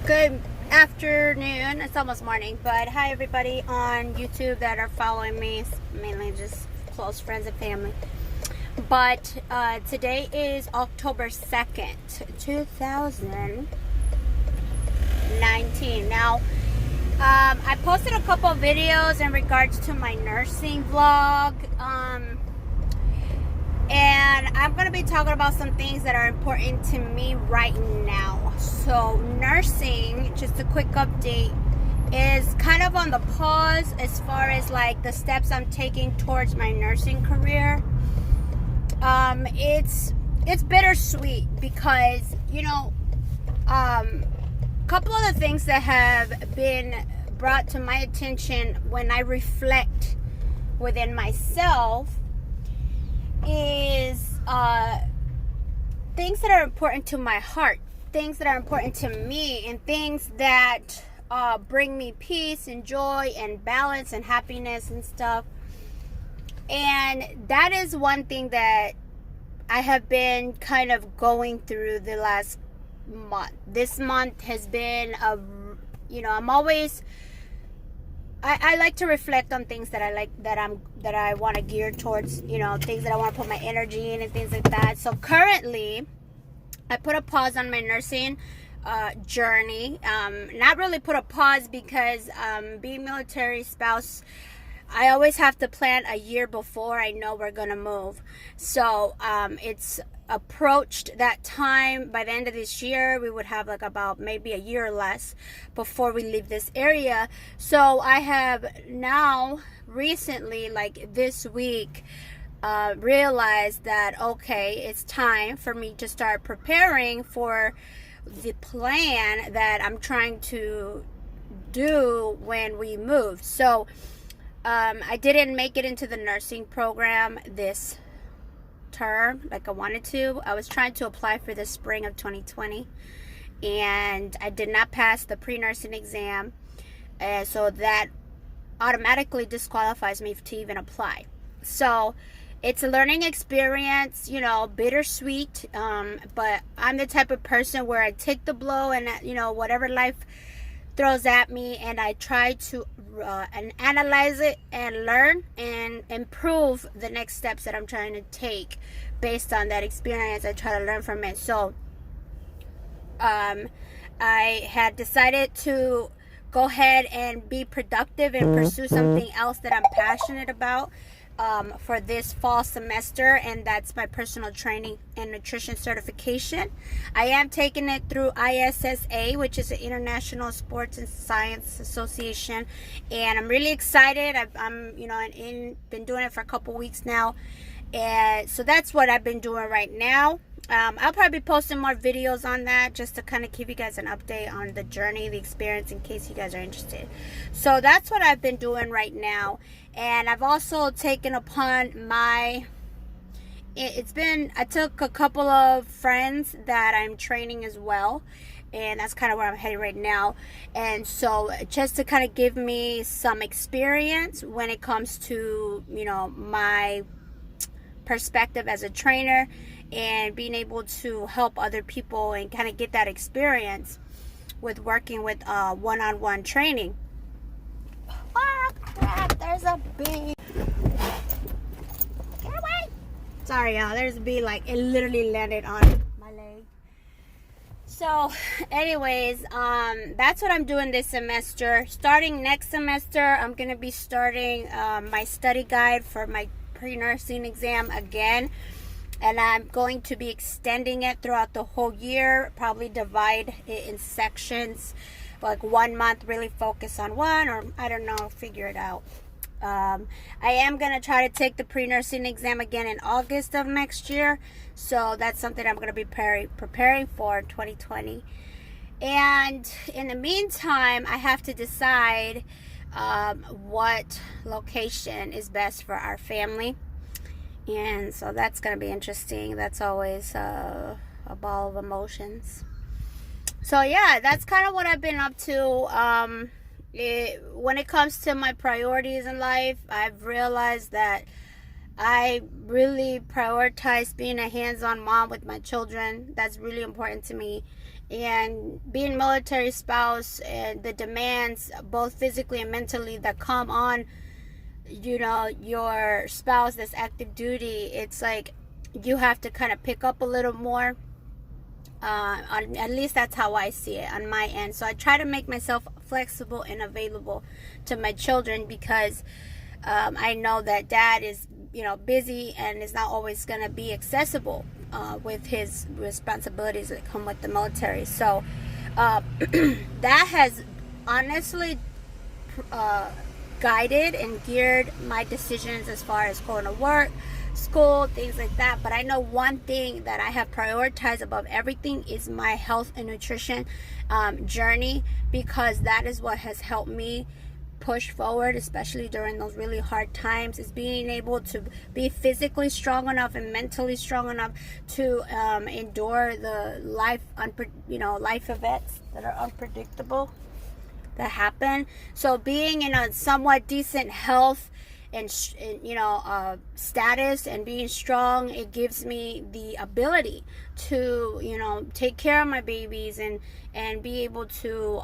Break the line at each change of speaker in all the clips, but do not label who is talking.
Good afternoon. It's almost morning, but hi everybody on YouTube that are following me, mainly just close friends and family. But today is October 2nd, 2019. Now, I posted a couple of videos in regards to my nursing vlog. And I'm going to be talking about some things that are important to me right now. So nursing, just a quick update, is kind of on the pause as far as like the steps I'm taking towards my nursing career. It's bittersweet because, a couple of the things that have been brought to my attention when I reflect within myself is things that are important to my heart, things that are important to me, and things that bring me peace and joy and balance and happiness and stuff. And that is one thing that I have been kind of going through the last month. This month has been I like to reflect on things that I like, that I want to gear towards, things that I want to put my energy in and things like that. So currently, I put a pause on my nursing journey. Not really put a pause because being military spouse, I always have to plan a year before I know we're going to move. So it's approached that time. By the end of this year, we would have like about maybe a year or less before we leave this area. So I have now recently, like this week, realized that okay, it's time for me to start preparing for the plan that I'm trying to do when we move. So I didn't make it into the nursing program this term like I wanted to. I was trying to apply for the spring of 2020 and I did not pass the pre-nursing exam, and so that automatically disqualifies me to even apply. So it's a learning experience, bittersweet, but I'm the type of person where I take the blow and whatever life throws at me, and I try to and analyze it and learn and improve the next steps that I'm trying to take based on that experience. I try to learn from it. So I had decided to go ahead and be productive and pursue something else that I'm passionate about for this fall semester, and that's my personal training and nutrition certification. I am taking it through ISSA, which is the International Sports and Science Association, and I'm really excited. I'm been doing it for a couple weeks now, and so that's what I've been doing right now. I'll probably be posting more videos on that just to kind of give you guys an update on the journey, the experience, in case you guys are interested. So that's what I've been doing right now. And I've also taken upon I took a couple of friends that I'm training as well. And that's kind of where I'm headed right now. And so just to kind of give me some experience when it comes to, my perspective as a trainer and being able to help other people and kind of get that experience with working with one-on-one training. Oh crap, there's a bee. Get away. Sorry y'all, there's a bee, like it literally landed on my leg. So anyways, that's what I'm doing this semester. Starting next semester, I'm going to be starting my study guide for my pre-nursing exam again, and I'm going to be extending it throughout the whole year, probably divide it in sections, like 1 month really focus on one, or I don't know, figure it out. I am going to try to take the pre-nursing exam again in August of next year, so that's something I'm going to be preparing for 2020. And in the meantime, I have to decide what location is best for our family, and so that's going to be interesting. That's always a ball of emotions. So yeah, that's kind of what I've been up to. When it comes to my priorities in life, I've realized that I really prioritize being a hands-on mom with my children. That's really important to me. And being military spouse and the demands, both physically and mentally, that come on, you know, your spouse that's active duty, it's like you have to kind of pick up a little more. At least that's how I see it on my end. So I try to make myself flexible and available to my children, because I know that dad is, you know, busy and is not always going to be accessible with his responsibilities that come with the military. So that has honestly guided and geared my decisions as far as going to work, school, things like that. But I know one thing that I have prioritized above everything is my health and nutrition journey, because that is what has helped me push forward, especially during those really hard times, is being able to be physically strong enough and mentally strong enough to endure the life events that are unpredictable that happen. So being in a somewhat decent health and status and being strong, it gives me the ability to, you know, take care of my babies and be able to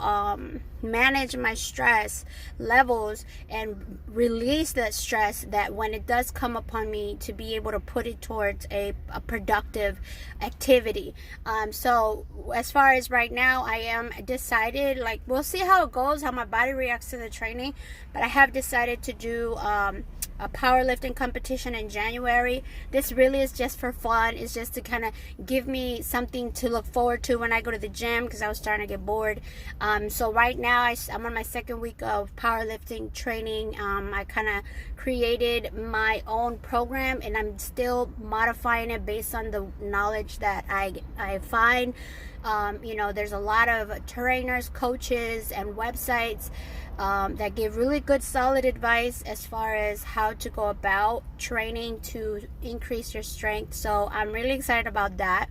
manage my stress levels and release that stress, that when it does come upon me, to be able to put it towards a productive activity. So as far as right now, I am decided, like, we'll see how it goes, how my body reacts to the training, but I have decided to do a powerlifting competition in January. This really is just for fun. It's just to kind of give me something to look forward to when I go to the gym, because I was starting to get bored. So right now I'm on my second week of powerlifting training. I kind of created my own program, and I'm still modifying it based on the knowledge that I find. You know, there's a lot of trainers, coaches, and websites that give really good solid advice as far as how to go about training to increase your strength. So I'm really excited about that.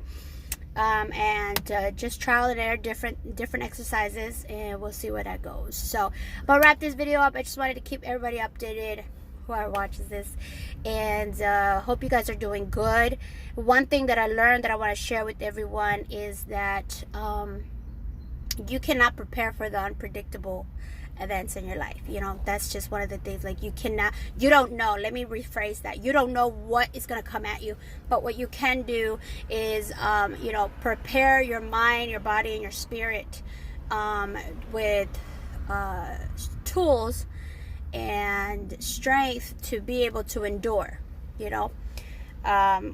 And just trial and error different exercises, and we'll see where that goes. So I'm gonna wrap this video up. I just wanted to keep everybody updated whoever watches this, and hope you guys are doing good. One thing that I learned that I want to share with everyone is that you cannot prepare for the unpredictable events in your life. You know, that's just one of the things. Like, you don't know, let me rephrase that, you don't know what is going to come at you, but what you can do is prepare your mind, your body, and your spirit with tools and strength to be able to endure. You know,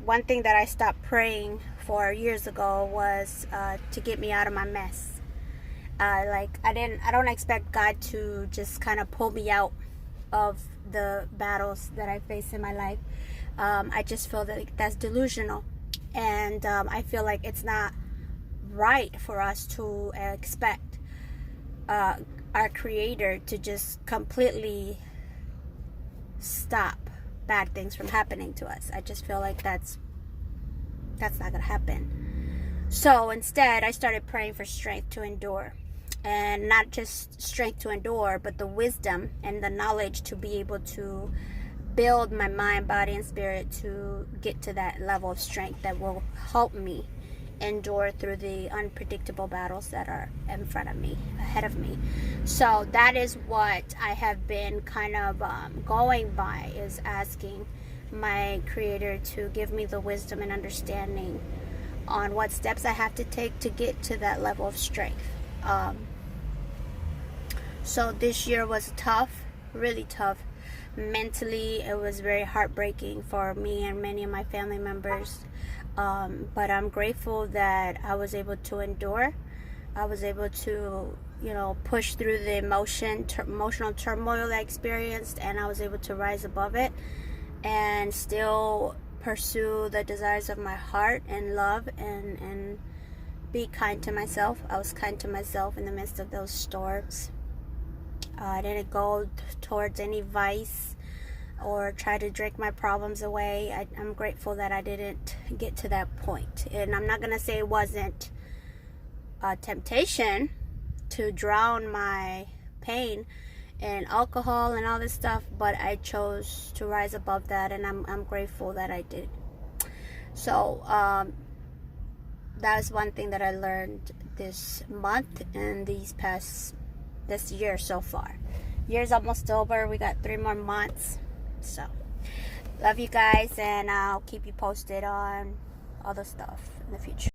one thing that I stopped praying for years ago was to get me out of my mess. I don't expect God to just kind of pull me out of the battles that I face in my life. I just feel that that's delusional, and I feel like it's not right for us to expect our Creator to just completely stop bad things from happening to us. I just feel like that's not gonna happen. So instead, I started praying for strength to endure. And not just strength to endure, but the wisdom and the knowledge to be able to build my mind, body, and spirit to get to that level of strength that will help me endure through the unpredictable battles that are in front of me, ahead of me. So that is what I have been kind of going by, is asking my Creator to give me the wisdom and understanding on what steps I have to take to get to that level of strength. So this year was tough, really tough. Mentally, it was very heartbreaking for me and many of my family members. But I'm grateful that I was able to endure. I was able to, push through the emotional turmoil I experienced, and I was able to rise above it and still pursue the desires of my heart and love and be kind to myself. I was kind to myself in the midst of those storms. I didn't go towards any vice or try to drink my problems away. I'm grateful that I didn't get to that point. And I'm not going to say it wasn't a temptation to drown my pain in alcohol and all this stuff, but I chose to rise above that, and I'm grateful that I did. So that was one thing that I learned this month and this year so far. Year's almost over. We got 3 more months. So love you guys, and I'll keep you posted on all the stuff in the future.